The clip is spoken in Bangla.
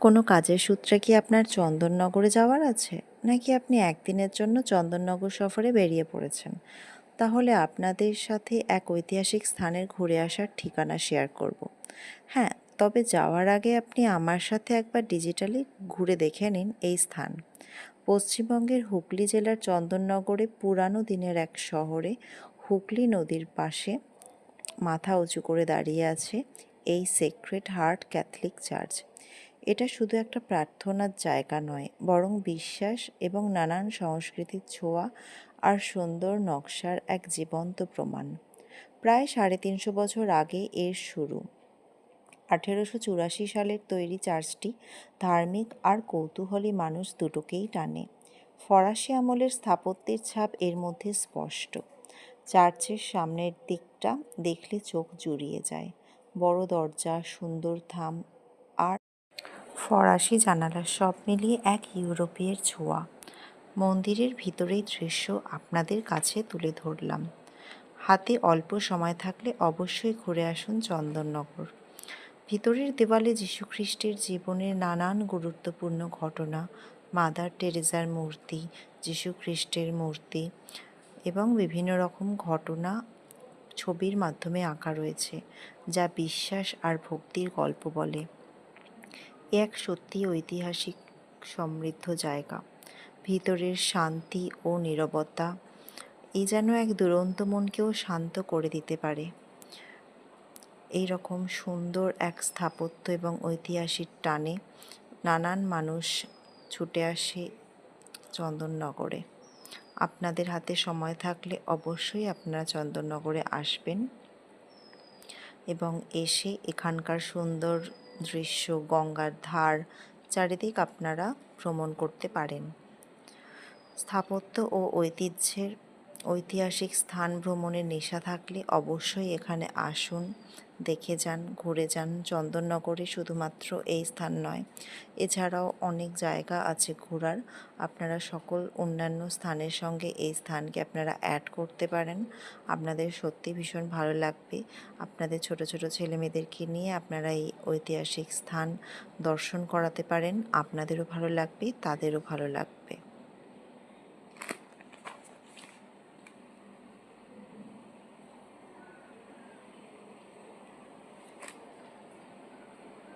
কোনো কাজের সূত্রে কি আপনার চন্দননগরে যাওয়ার আছে? নাকি আপনি একদিনের জন্য চন্দননগর সফরে বেরিয়ে পড়েছেন? তাহলে আপনাদের সাথে এক ঐতিহাসিক স্থানের ঘুরে আসার ঠিকানা শেয়ার করব। হ্যাঁ, তবে যাওয়ার আগে আপনি আমার সাথে একবার ডিজিটালি ঘুরে দেখে নিন এই স্থান। পশ্চিমবঙ্গের হুগলি জেলার চন্দননগরে পুরানো দিনের এক শহরে হুগলি নদীর পাশে মাথা উঁচু করে দাঁড়িয়ে আছে এই সেক্রেড হার্ট ক্যাথলিক চার্চ। এটা শুধু একটা প্রার্থনার জায়গা নয়, বরং বিশ্বাস এবং নানান সংস্কৃতির ছোঁয়া আর সুন্দর নকশার এক জীবন্ত প্রমাণ। প্রায় ৩৫০ বছর আগে এর শুরু। ১৮৮৪ সালের তৈরি চার্চটি ধার্মিক আর কৌতূহলী মানুষ দুটোকেই টানে। ফরাসি আমলের স্থাপত্যের ছাপ এর মধ্যে স্পষ্ট। চার্চের সামনের দিকটা দেখলে চোখ জুড়িয়ে যায়। বড় দরজা, সুন্দর থাম আর ফরাসি জানালা সব মিলিয়ে এক ইউরোপীয়ের ছোঁয়া। মন্দিরের ভিতরের দৃশ্য আপনাদের কাছে তুলে ধরলাম। হাতে অল্প সময় থাকলে অবশ্যই ঘুরে আসুন চন্দননগর। ভিতরের দেওয়ালে যীশুখ্রিস্টের জীবনের নানান গুরুত্বপূর্ণ ঘটনা, মাদার টেরেজার মূর্তি, যীশুখ্রিস্টের মূর্তি এবং বিভিন্ন রকম ঘটনা ছবির মাধ্যমে আঁকা রয়েছে, যা বিশ্বাস আর ভক্তির গল্প বলে। এক সত্যি ঐতিহাসিক সমৃদ্ধ জায়গা। ভিতরের শান্তি ও নীরবতা যেন এক দুরন্ত মনকেও শান্ত করে দিতে পারে। এই রকম সুন্দর এক স্থাপত্য এবং ঐতিহাসিক টানে নানান মানুষ ছুটে আসে চন্দননগরে। আপনাদের হাতে সময় থাকলে অবশ্যই আপনারা চন্দননগরে আসবেন এবং এসে এখানকার সুন্দর দৃশ্য, গঙ্গার ধার, চারিদিক আপনারা ভ্রমণ করতে পারেন। স্থাপত্য ও ঐতিহাসিক স্থান ভ্রমণের নেশা থাকলে অবশ্যই এখানে আসুন, দেখে যান, ঘুরে যান। চন্দননগরে শুধুমাত্র এই স্থান নয়, এছাড়াও অনেক জায়গা আছে ঘোরার। আপনারা সকল অন্যান্য স্থানের সঙ্গে এই স্থানকে আপনারা অ্যাড করতে পারেন। আপনাদের সত্যি ভীষণ ভালো লাগবে। আপনাদের ছোট ছোট ছেলেমেয়েদেরকে নিয়ে আপনারা এই ঐতিহাসিক স্থান দর্শন করাতে পারেন। আপনাদেরও ভালো লাগবে, তাদেরও ভালো লাগবে।